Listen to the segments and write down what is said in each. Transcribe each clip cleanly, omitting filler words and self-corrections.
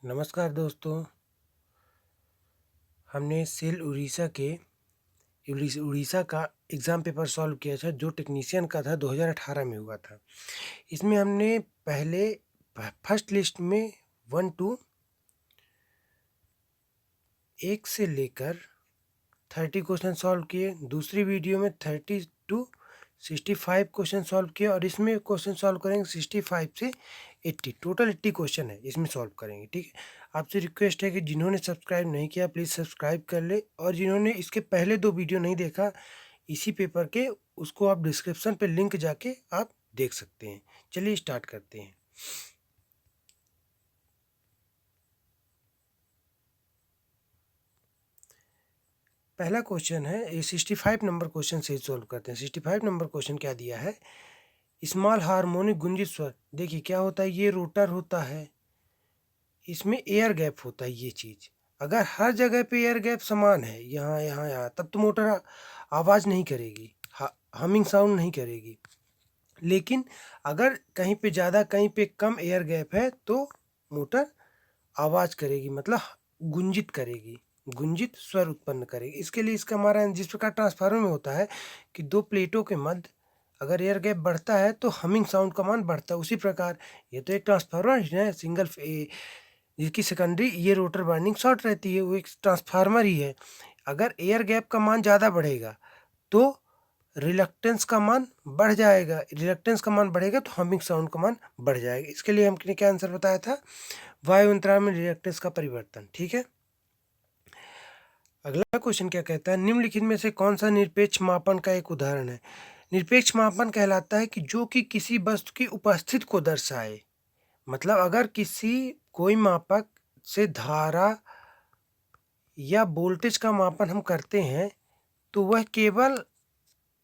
नमस्कार दोस्तों। हमने सेल उड़ीसा का एग्ज़ाम पेपर सॉल्व किया था जो टेक्नीशियन का था, 2018 में हुआ था। इसमें हमने पहले फर्स्ट लिस्ट में 1 टू 1 से लेकर 30 क्वेश्चन सॉल्व किए। दूसरी वीडियो में 30 टू 65 क्वेश्चन सॉल्व किए और इसमें क्वेश्चन सॉल्व करेंगे 65 से 80। टोटल 80 क्वेश्चन है, इसमें सॉल्व करेंगे। ठीक है, आपसे रिक्वेस्ट है कि जिन्होंने सब्सक्राइब नहीं किया प्लीज़ सब्सक्राइब कर ले, और जिन्होंने इसके पहले 2 वीडियो नहीं देखा इसी पेपर के, उसको आप डिस्क्रिप्शन पे लिंक जाके आप देख सकते हैं। चलिए स्टार्ट करते हैं। पहला क्वेश्चन है, ये 65 नंबर क्वेश्चन से सॉल्व करते हैं। 65 नंबर क्वेश्चन क्या दिया है, स्मॉल हार्मोनिक गुंजित स्वर। देखिए क्या होता है, ये रोटर होता है, इसमें एयर गैप होता है। ये चीज़ अगर हर जगह पे एयर गैप समान है, यहाँ यहाँ यहाँ, तब तो मोटर आवाज़ नहीं करेगी, हमिंग साउंड नहीं करेगी। लेकिन अगर कहीं पे ज़्यादा कहीं पे कम एयर गैप है तो मोटर आवाज़ करेगी, मतलब गुंजित करेगी, गुंजित स्वर उत्पन्न करेगी। इसके लिए इसका हमारा जिस प्रकार ट्रांसफार्मर में होता है कि 2 प्लेटों के मध्य अगर एयर गैप बढ़ता है तो हमिंग साउंड का मान बढ़ता है, उसी प्रकार ये तो एक ट्रांसफार्मर है सिंगल, जिसकी सेकेंडरी ये रोटर वाइंडिंग शॉर्ट रहती है, वो एक ट्रांसफार्मर ही है। अगर एयर गैप का मान ज़्यादा बढ़ेगा तो रिलक्टेंस का मान बढ़ जाएगा, रिलक्टेंस का मान बढ़ेगा तो हमिंग साउंड का मान बढ़ जाएगा। इसके लिए हमने क्या आंसर बताया था, वायु अंतराल में रिलक्टेंस का परिवर्तन। ठीक है, अगला क्वेश्चन क्या कहता है, निम्नलिखित में से कौन सा निरपेक्ष मापन का एक उदाहरण है। निरपेक्ष मापन कहलाता है कि जो कि किसी वस्तु की उपस्थिति को दर्शाए। मतलब अगर किसी कोई मापक से धारा या वोल्टेज का मापन हम करते हैं तो वह केवल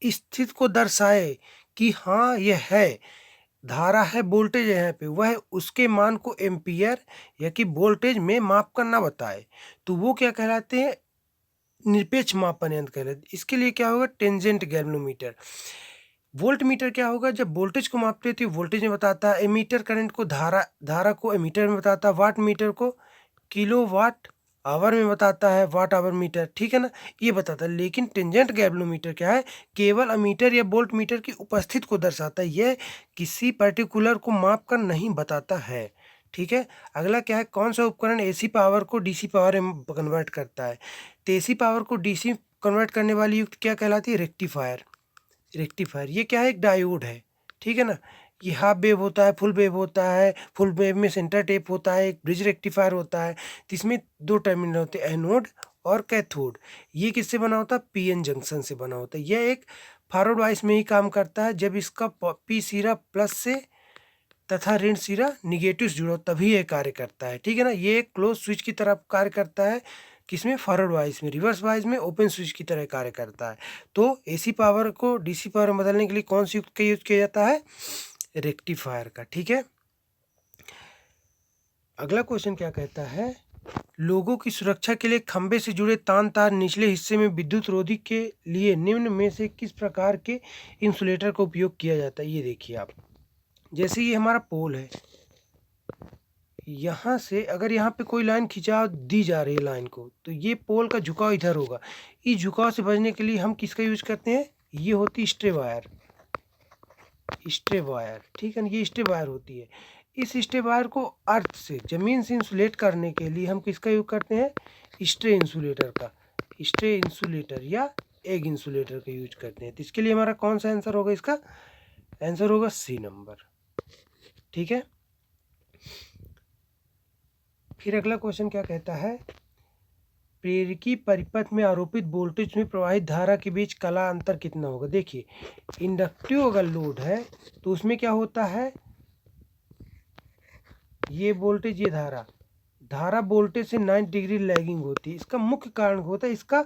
स्थिति को दर्शाए कि हाँ यह है, धारा है, वोल्टेज है यहाँ पे, वह उसके मान को एम्पियर या कि वोल्टेज में माप करना बताए, तो वो क्या कहलाते हैं, निरपेक्ष मापन यंत्र कहलाते। इसके लिए क्या होगा, टेंजेंट गैल्वेनोमीटर। वोल्ट मीटर क्या होगा, जब वोल्टेज को मापते थे वोल्टेज में बताता है, एमीटर करंट को धारा को एमीटर में बताता है, वाट मीटर को किलो वाट आवर में बताता है, वाट आवर मीटर। ठीक है ना, ये बताता है। लेकिन टेंजेंट गैल्वेनोमीटर क्या है, केवल अमीटर या वोल्ट मीटर की उपस्थिति को दर्शाता है, यह किसी पर्टिकुलर को माप कर नहीं बताता है। ठीक है, अगला क्या है, कौन सा उपकरण एसी पावर को डीसी पावर में कन्वर्ट करता है। तो एसी पावर को डीसी कन्वर्ट करने वाली युक्त क्या कहलाती है, रेक्टिफायर। रेक्टिफायर ये क्या है, एक डायोड है। ठीक है ना, ये हाफ वेव होता है, फुल वेव होता है, फुल वेव में सेंटर टेप होता है, एक ब्रिज रेक्टिफायर होता है। तो इसमें 2 टर्मिनल होते हैं, एनोड और कैथोड। ये किससे बना होता है, पीएन जंक्शन से बना होता है। यह एक फॉरवर्ड वाइस में ही काम करता है, जब इसका पी सिरा प्लस से तथा ऋण सिरा निगेटिव से जुड़ा हो तभी ये कार्य करता है। ठीक है ना, ये एक क्लोज स्विच की तरह कार्य करता है, किसमें, फॉरवर्ड वाइज में। रिवर्स वाइज में ओपन स्विच की तरह कार्य करता है। तो एसी पावर को डीसी पावर में बदलने के लिए कौन सी युक्त का यूज किया जाता है, रेक्टिफायर का। ठीक है, अगला क्वेश्चन क्या कहता है, लोगों की सुरक्षा के लिए खंभे से जुड़े तार निचले हिस्से में विद्युत रोधी के लिए निम्न में से किस प्रकार के इंसुलेटर का उपयोग किया जाता है। ये देखिए आप, जैसे ये हमारा पोल है, यहाँ से अगर यहाँ पे कोई लाइन खिंचा दी जा रही है लाइन को, तो ये पोल का झुकाव इधर होगा। इस झुकाव से बचने के लिए हम किसका यूज करते हैं, ये होती स्ट्रे वायर, स्ट्रे वायर। ठीक है ना, ये स्ट्रे वायर होती है। इस स्ट्रे वायर को अर्थ से, जमीन से इंसुलेट करने के लिए हम किसका यूज करते हैं, स्ट्रे इंसुलेटर का, स्ट्रे इंसुलेटर या एग इंसुलेटर का यूज करते हैं। तो इसके लिए हमारा कौन सा आंसर होगा, इसका आंसर होगा सी नंबर। ठीक है, फिर अगला क्वेश्चन क्या कहता है, प्रेरकी परिपथ में आरोपित वोल्टेज में प्रवाहित धारा के बीच कला अंतर कितना होगा। देखिए, इंडक्टिव अगर लोड है तो उसमें क्या होता है, ये वोल्टेज, ये धारा वोल्टेज से 90 डिग्री लैगिंग होती है। इसका मुख्य कारण होता है इसका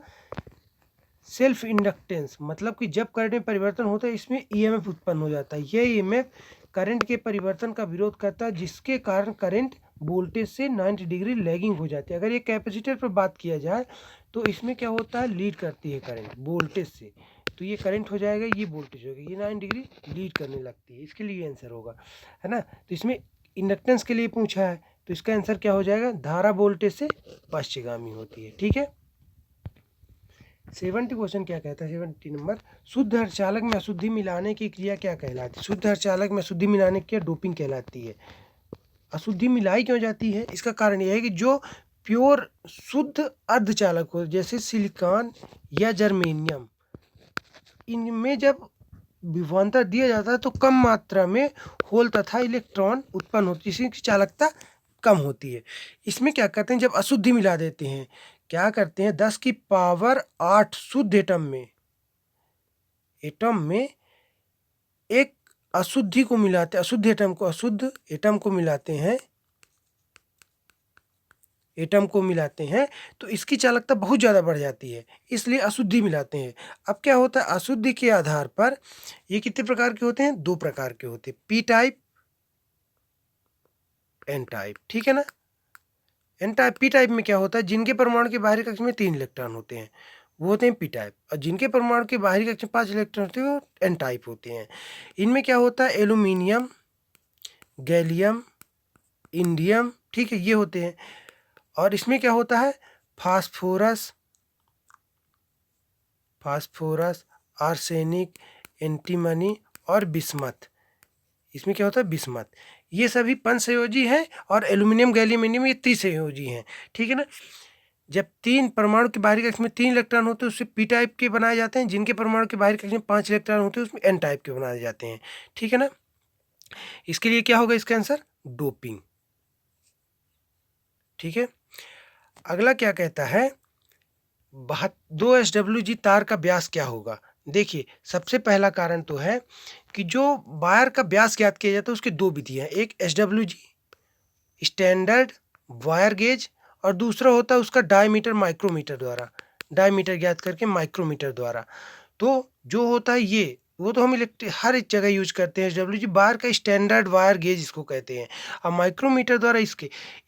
सेल्फ इंडक्टेंस, मतलब कि जब करंट में परिवर्तन होता है इसमें ईएमएफ उत्पन्न हो जाता है। यह ईएमएफ करंट के परिवर्तन का विरोध करता है, जिसके कारण करंट वोल्टेज से 90 डिग्री लैगिंग हो जाती है। अगर ये कैपेसिटर पर बात किया जाए तो इसमें क्या होता है, लीड करती है करंट वोल्टेज से, तो ये करंट हो जाएगा, ये वोल्टेज होगा, ये 90 डिग्री लीड करने लगती है। इसके लिए आंसर होगा, है ना। तो इसमें इंडक्टेंस के लिए पूछा है, तो इसका आंसर क्या हो जाएगा, धारा वोल्टेज से पश्चगामी होती है। ठीक है। 70 क्वेश्चन क्या कहता है, 70 नंबर, शुद्ध अर्धचालक में अशुद्धि मिलाने की क्रिया क्या कहलाती है। शुद्ध अर्धचालक में अशुद्धि मिलाने की क्रिया डोपिंग कहलाती है। अशुद्धि मिलाई क्यों जाती है, इसका कारण यह है कि जो प्योर शुद्ध अर्धचालक हो जैसे सिलिकॉन या जर्मेनियम, इनमें जब विभवांतर दिया जाता है तो कम मात्रा में होल तथा इलेक्ट्रॉन उत्पन्न होती है, इसकी चालकता कम होती है। इसमें क्या करते हैं, जब अशुद्धि मिला देते हैं, क्या करते हैं, 10 की पावर 8 शुद्ध एटम में एक अशुद्धि को मिलाते, अशुद्ध एटम को मिलाते हैं तो इसकी चालकता बहुत ज़्यादा बढ़ जाती है, इसलिए अशुद्धि मिलाते हैं। अब क्या होता है, अशुद्धि के आधार पर ये कितने प्रकार के होते हैं, 2 प्रकार के होते हैं, पी टाइप, एन टाइप। ठीक है ना। एन टाइप, पी टाइप में क्या होता है, जिनके परमाणु के बाहरी कक्ष में 3 इलेक्ट्रॉन होते हैं वो होते हैं पी टाइप, और जिनके परमाणु के बाहरी कक्ष में 5 इलेक्ट्रॉन होते हैं वो एन टाइप होते हैं। इनमें क्या होता है, एल्यूमिनियम, गैलियम, इंडियम, ठीक है, ये होते हैं। और इसमें क्या होता है, फास्फोरस, आर्सेनिक, एंटीमनी और बिस्मथ। इसमें क्या होता है, बिस्मथ। ये सभी पंचसंयोजी हैं और एल्यूमिनियम, गैलियम, इंडियम ये त्रिसंयोजी हैं। ठीक है ना। जब 3 परमाणु के बाहरी कक्ष में 3 इलेक्ट्रॉन होते हैं उससे पी टाइप के बनाए जाते हैं, जिनके परमाणु के बाहरी कक्ष में 5 इलेक्ट्रॉन होते हैं उसमें एन टाइप के बनाए जाते हैं। ठीक है ना। इसके लिए क्या होगा, इसका आंसर डोपिंग। ठीक है। अगला क्या कहता है, 2SWG तार का व्यास क्या होगा। देखिए, सबसे पहला कारण तो है कि जो वायर का व्यास ज्ञात किया जाता है उसकी 2 विधियां, एक SWG स्टैंडर्ड वायर गेज और दूसरा होता है उसका डायमीटर माइक्रोमीटर द्वारा, डायमीटर ज्ञात करके माइक्रोमीटर द्वारा। तो जो होता है ये, वो तो हम हर एक जगह यूज करते हैं। SWG वायर का स्टैंडर्ड वायर गेज इसको कहते हैं, और माइक्रोमीटर द्वारा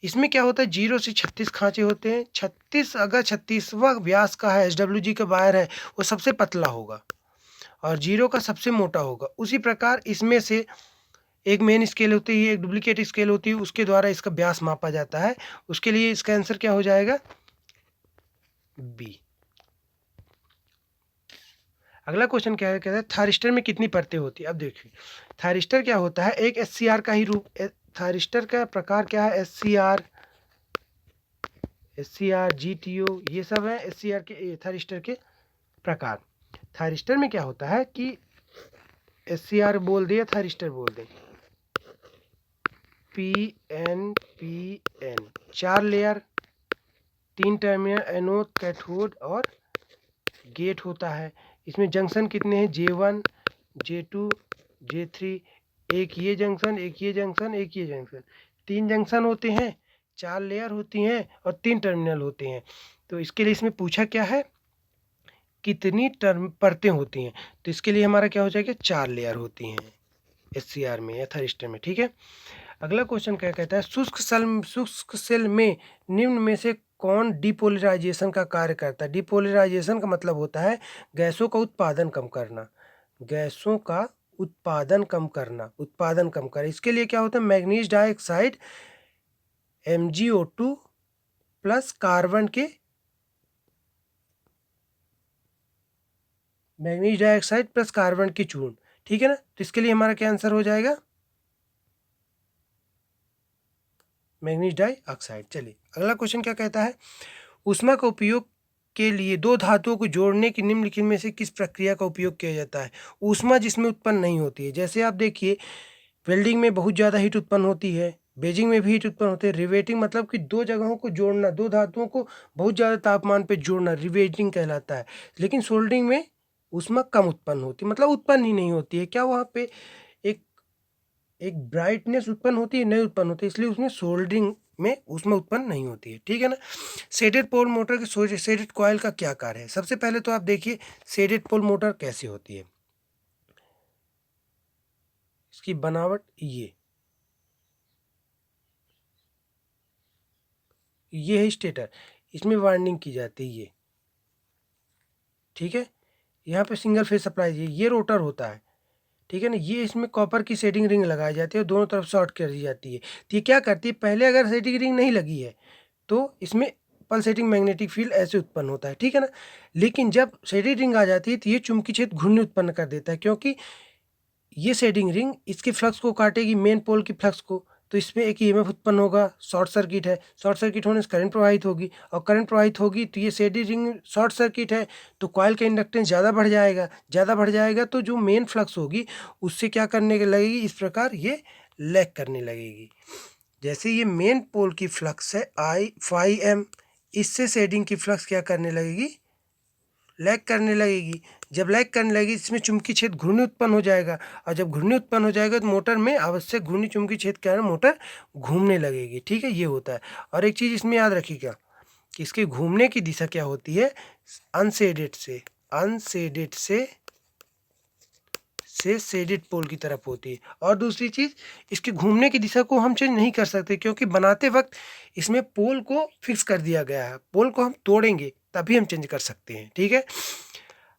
इसमें क्या होता है, 0 से 36 खांचे होते हैं। 36, अगर 36वां व्यास का है SWG का वायर है वो सबसे पतला होगा और 0 का सबसे मोटा होगा। उसी प्रकार इसमें से एक मेन स्केल होती है, एक डुप्लीकेट स्केल होती है, उसके द्वारा इसका व्यास मापा जाता है। उसके लिए इसका आंसर क्या हो जाएगा, बी। अगला क्वेश्चन क्या है, कहता है थायरिस्टर में कितनी परतें होती है। अब देखिए, थायरिस्टर क्या होता है, एक SCR का ही रूप। थायरिस्टर का प्रकार क्या है, SCR, GTO, ये सब है SCR के, थायरिस्टर के प्रकार। थायरिस्टर में क्या होता है कि SCR बोल दे या थायरिस्टर बोल दे, PN 4 layer, 3 terminal, anode, cathode और गेट होता है। इसमें जंक्शन कितने हैं, J1, J2, J3, एक ये जंक्शन, एक ये जंक्शन, एक ये जंक्शन, 3 जंक्शन होते हैं, 4 लेयर होती हैं और 3 टर्मिनल होते हैं। तो इसके लिए इसमें पूछा क्या है, कितनी परतें होती हैं, तो इसके लिए हमारा क्या हो जाएगा, 4 लेयर होती हैं SCR में या थायरिस्टर में। ठीक है। अगला क्वेश्चन क्या कहता है, शुष्क सेल में निम्न में से कौन डिपोलराइजेशन का कार्य करता है। डिपोलराइजेशन का मतलब होता है गैसों का उत्पादन कम करना, गैसों का उत्पादन कम करना, इसके लिए क्या होता है, manganese dioxide MgO2 plus carbon के, मैग्नीज डाइऑक्साइड प्लस कार्बन की चूर्ण। ठीक है ना। तो इसके लिए हमारा क्या आंसर हो जाएगा, मैग्नीज डाइऑक्साइड। चलिए, अगला क्वेश्चन क्या कहता है, ऊष्मा का उपयोग के लिए 2 धातुओं को जोड़ने की निम्नलिखित में से किस प्रक्रिया का उपयोग किया जाता है। ऊष्मा जिसमें उत्पन्न नहीं होती है, जैसे आप देखिए वेल्डिंग में बहुत ज़्यादा हीट उत्पन्न होती है, बेजिंग में भी हीट उत्पन्न होती है। रिवेटिंग मतलब कि 2 जगहों को जोड़ना, 2 धातुओं को बहुत ज़्यादा तापमान पर जोड़ना रिवेटिंग कहलाता है। लेकिन सोल्डरिंग में ऊष्मा कम उत्पन्न होती है, मतलब उत्पन्न ही नहीं होती है। क्या वहाँ पे एक एक ब्राइटनेस उत्पन्न होती है, नहीं उत्पन्न होती है, इसलिए उसमें सोल्डरिंग में ऊष्मा उत्पन्न नहीं होती है। ठीक है ना। शेडेड पोल मोटर के शेडेड कॉइल का क्या कार्य है। सबसे पहले तो आप देखिए शेडेड पोल मोटर कैसी होती है, इसकी बनावट ये है स्टेटर, इसमें वाइंडिंग की जाती है ये। ठीक है। यहाँ पे सिंगल फेज सप्लाई, ये रोटर होता है। ठीक है ना। ये इसमें कॉपर की सेटिंग रिंग लगाई जाती है और दोनों तरफ शॉर्ट कर दी जाती है। तो ये क्या करती है, पहले अगर सेटिंग रिंग नहीं लगी है तो इसमें पल्सेटिंग मैग्नेटिक फील्ड ऐसे उत्पन्न होता है, ठीक है ना। लेकिन जब सेटिंग रिंग आ जाती है तो ये चुंबकीय क्षेत्र घूर्णि उत्पन्न कर देता है, क्योंकि ये सेटिंग रिंग इसके फ्लक्स को काटेगी, मेन पोल की फ्लक्स को। तो इसमें एक ईएमएफ उत्पन्न होगा, शॉर्ट सर्किट है, शॉर्ट सर्किट होने से करंट प्रवाहित होगी, और करंट प्रवाहित होगी तो ये सेटिंग रिंग शॉर्ट सर्किट है तो कॉइल का इंडक्टेंस ज़्यादा बढ़ जाएगा, ज़्यादा बढ़ जाएगा तो जो मेन फ्लक्स होगी उससे क्या करने के लगेगी, इस प्रकार ये लैग करने लगेगी। जैसे ये मेन पोल की फ्लक्स है आई 5m, इससे सेटिंग की फ्लक्स क्या करने लगेगी, लैग करने लगेगी। जब लैग करने लगेगी इसमें चुंबकीय क्षेत्र घूर्णी उत्पन्न हो जाएगा, और जब घूर्णी उत्पन्न हो जाएगा तो मोटर में आवश्यक घूर्णी चुंबकीय क्षेत्र के कारण मोटर घूमने लगेगी, ठीक है, ये होता है। और एक चीज़ इसमें याद रखिएगा कि इसके घूमने की दिशा क्या होती है, अनशेडेड से शेडेड पोल की तरफ होती है। और दूसरी चीज़, इसके घूमने की दिशा को हम चेंज नहीं कर सकते, क्योंकि बनाते वक्त इसमें पोल को फिक्स कर दिया गया है, पोल को हम तोड़ेंगे तभी हम चेंज कर सकते हैं, ठीक है।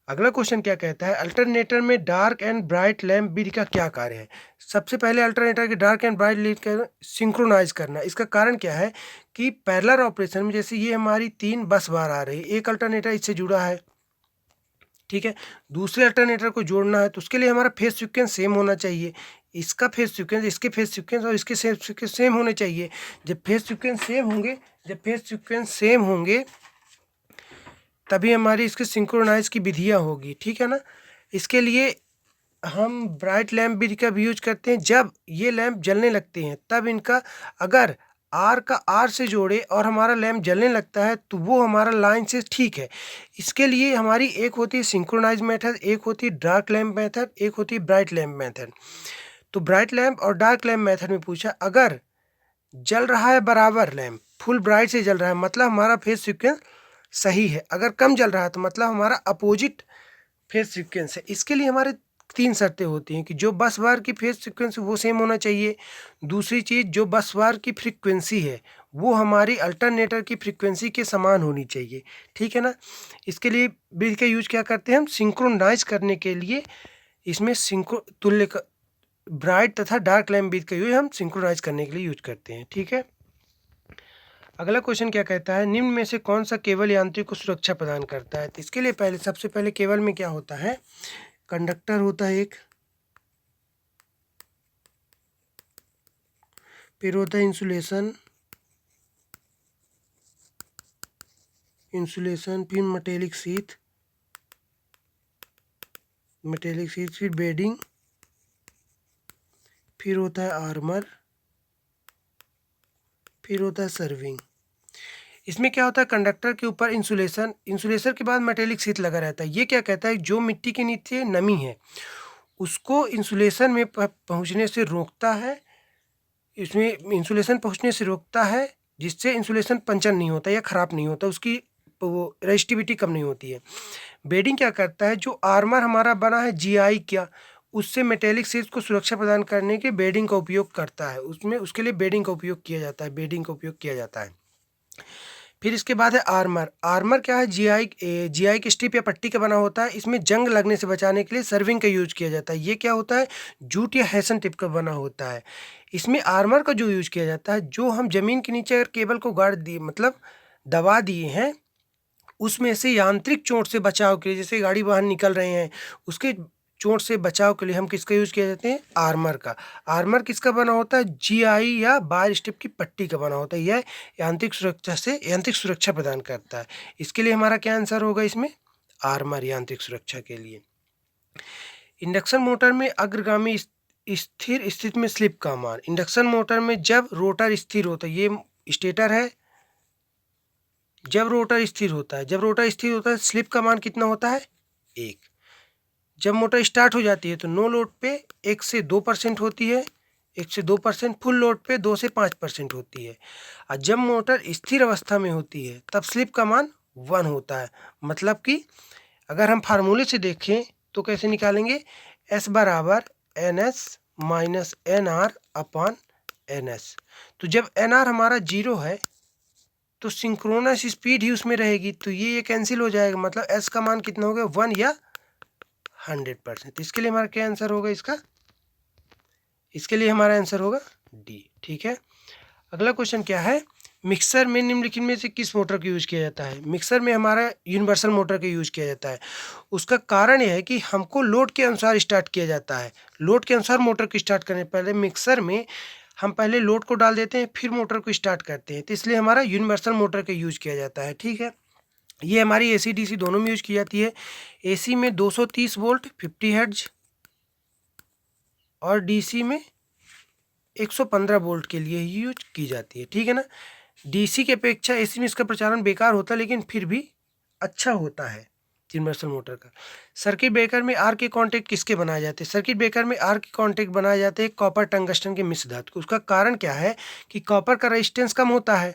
अगला क्वेश्चन क्या कहता है, अल्टरनेटर में dark and bright lamp beat का क्या कार्य है। सबसे पहले अल्टरनेटर के डार्क एंड ब्राइट लैंप का सिंक्रोनाइज करना। इसका कारण क्या है कि पैरेलल ऑपरेशन में जैसे ये हमारी 3 बस बार आ रही है, एक अल्टरनेटर इससे जुड़ा है, ठीक है, दूसरे अल्टरनेटर को जोड़ना है तो उसके लिए हमारा फेज सीक्वेंस सेम होना चाहिए। इसका फेज सीक्वेंस, इसके फेज सीक्वेंस और इसके फेज सीक्वेंस सेम होने चाहिए। जब फेज सीक्वेंस सेम होंगे तभी हमारी इसके सिंक्रोनाइज की विधियाँ होगी, ठीक है ना। इसके लिए हम ब्राइट लैंप भी का भी यूज करते हैं। जब ये लैंप जलने लगते हैं तब इनका अगर आर का आर से जोड़े और हमारा लैंप जलने लगता है तो वो हमारा लाइन से ठीक है। इसके लिए हमारी एक होती है सिंक्रोनाइज मेथड, एक होती है डार्क लैंप मेथड, एक होती है ब्राइट लैंप मेथड। तो ब्राइट लैंप और डार्क लैंप मेथड में पूछा, अगर जल रहा है बराबर लैंप, फुल ब्राइट से जल रहा है मतलब हमारा फेज सीक्वेंस सही है, अगर कम जल रहा है तो मतलब हमारा अपोजिट फेज सीक्वेंस है। इसके लिए हमारे 3 शर्तें होती हैं कि जो बस बार की फेज सीक्वेंस वो सेम होना चाहिए। दूसरी चीज़, जो बस बार की फ्रीक्वेंसी है वो हमारी अल्टरनेटर की फ्रीक्वेंसी के समान होनी चाहिए, ठीक है ना। इसके लिए बीट का यूज क्या करते हैं हम, सिंक्रोनाइज करने के लिए इसमें तुल्य ब्राइट तथा डार्क लैंप बीट का यूज हम सिंक्रोनाइज करने के लिए यूज करते हैं, ठीक है। अगला क्वेश्चन क्या कहता है, निम्न में से कौन सा केबल यांत्रिक को सुरक्षा प्रदान करता है। तो इसके लिए सबसे पहले केबल में क्या होता है, कंडक्टर होता है एक, फिर होता है इंसुलेशन, फिर मेटेलिक शीथ, फिर बेडिंग, फिर होता है आर्मर, फिर होता है सर्विंग। इसमें क्या होता है, कंडक्टर के ऊपर इंसुलेशन के बाद मेटेलिक शीट लगा रहता है। ये क्या कहता है, जो मिट्टी के नीचे नमी है उसको इंसुलेशन में पहुंचने से रोकता है, इसमें इंसुलेशन पहुंचने से रोकता है, जिससे इंसुलेशन पंचर नहीं होता या ख़राब नहीं होता, उसकी वो रेजिस्टिविटी कम नहीं होती है। बेडिंग क्या करता है, जो आर्मर हमारा बना है जीआई क्या, उससे मेटेलिक शीट्स को सुरक्षा प्रदान करने के बेडिंग का उपयोग करता है, उसमें उसके लिए बेडिंग का उपयोग किया जाता है। फिर इसके बाद है आर्मर क्या है, जीआई की स्ट्रिप या पट्टी का बना होता है। इसमें जंग लगने से बचाने के लिए सर्विंग का यूज किया जाता है। ये क्या होता है, जूट या हैसन टिप का बना होता है। इसमें आर्मर का जो यूज किया जाता है, जो हम जमीन के नीचे अगर केबल को गाड़ दिए मतलब दबा दिए हैं, उसमें से यांत्रिक चोट से बचाव के लिए, जैसे गाड़ी बाहर निकल रहे हैं उसके चोट से बचाव के लिए हम किसका यूज किया जाते हैं, आर्मर का। आर्मर किसका बना होता है, जीआई या बार स्ट्रिप की पट्टी का बना होता है। यह यांत्रिक सुरक्षा प्रदान करता है। इसके लिए हमारा क्या आंसर होगा इसमें, आर्मर, यांत्रिक सुरक्षा के लिए। इंडक्शन मोटर में अग्रगामी स्थिर स्थिति में स्लिप का मान। इंडक्शन मोटर में जब रोटर स्थिर होता है, ये स्टेटर है, जब रोटर स्थिर होता है स्लिप का मान कितना होता है, 1। जब मोटर स्टार्ट हो जाती है तो नो लोड पे 1 से 2% होती है, 1 से 2%, फुल लोड पे 2 से 5% होती है। और जब मोटर स्थिर अवस्था में होती है तब स्लिप का मान 1 होता है। मतलब कि अगर हम फार्मूले से देखें तो कैसे निकालेंगे, S बराबर NS minus NR upon NS। तो जब NR हमारा 0 है तो सिंक्रोनस स्पीड ही उसमें रहेगी, तो ये कैंसिल हो जाएगा, मतलब S का मान कितना हो गया, 1 या 100%। तो इसके लिए हमारा क्या आंसर होगा इसका? इसके लिए हमारा आंसर होगा डी। ठीक है, अगला क्वेश्चन क्या है? मिक्सर में निम्नलिखित में से किस मोटर का यूज किया जाता है? मिक्सर में हमारा यूनिवर्सल मोटर का यूज किया जाता है। उसका कारण यह है कि हमको लोड के अनुसार स्टार्ट किया जाता है। लोड के अनुसार मोटर को स्टार्ट करने पहले मिक्सर में हम पहले लोड को डाल देते हैं, फिर मोटर को स्टार्ट करते हैं। तो इसलिए हमारा यूनिवर्सल मोटर का यूज किया जाता है। ठीक है, ये हमारी एसी डीसी दोनों में यूज की जाती है। एसी में 230 वोल्ट 50 हर्ट्ज और डीसी में 115 वोल्ट के लिए ही यूज की जाती है। ठीक है ना, डीसी की अपेक्षा एसी में इसका प्रचालन बेकार होता है, लेकिन फिर भी अच्छा होता है यूनिवर्सल मोटर का। सर्किट ब्रेकर में आर के कॉन्टैक्ट किसके बनाए जाते हैं? सर्किट ब्रेकर में आर के कॉन्टैक्ट बनाए जाते हैं कॉपर टंगस्टन के मिश्र धातु के। उसका कारण क्या है कि कॉपर का रेजिस्टेंस कम होता है।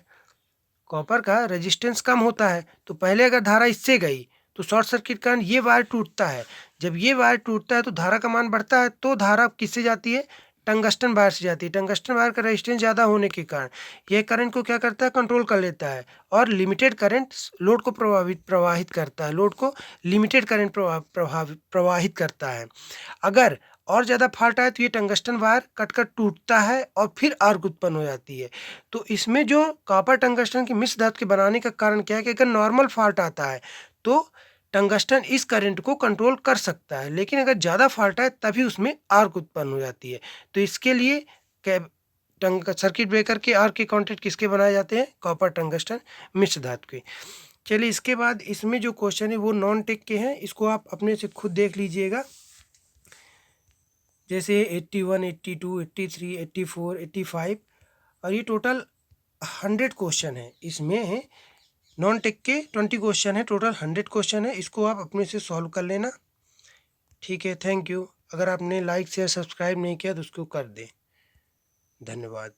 कॉपर का रेजिस्टेंस कम होता है, तो पहले अगर धारा इससे गई तो शॉर्ट सर्किट के कारण ये वायर टूटता है। जब ये वायर टूटता है तो धारा का मान बढ़ता है, तो धारा किससे जाती है? टंगस्टन वायर से जाती है। टंगस्टन वायर का रेजिस्टेंस ज़्यादा होने के कारण यह करंट को क्या करता है? कंट्रोल कर लेता है और लिमिटेड करंट लोड को प्रवाहित करता है। लोड को लिमिटेड करंट प्रवाहित करता है। अगर और ज़्यादा फाल्ट आए तो ये टंगस्टन वायर कट कर टूटता है और फिर आर्क उत्पन्न हो जाती है। तो इसमें जो कॉपर टंगस्टन की मिश्र धातु के बनाने का कारण क्या है कि अगर नॉर्मल फॉल्ट आता है तो टंगस्टन इस करंट को कंट्रोल कर सकता है, लेकिन अगर ज़्यादा फॉल्ट आए तभी उसमें आर्क उत्पन्न हो जाती है। तो इसके लिए सर्किट ब्रेकर के आर्क के कॉन्टैक्ट किसके बनाए जाते हैं? कॉपर टंगस्टन मिश्र धातु के। चलिए, इसके बाद इसमें जो क्वेश्चन है वो नॉन टेक के हैं, इसको आप अपने से खुद देख लीजिएगा। जैसे 81, 82, 83, 84, 85 और ये टोटल 100 क्वेश्चन है। इसमें नॉन टेक के 20 क्वेश्चन है, टोटल 100 क्वेश्चन है। इसको आप अपने से सॉल्व कर लेना। ठीक है, थैंक यू। अगर आपने लाइक शेयर सब्सक्राइब नहीं किया तो उसको कर दें। धन्यवाद।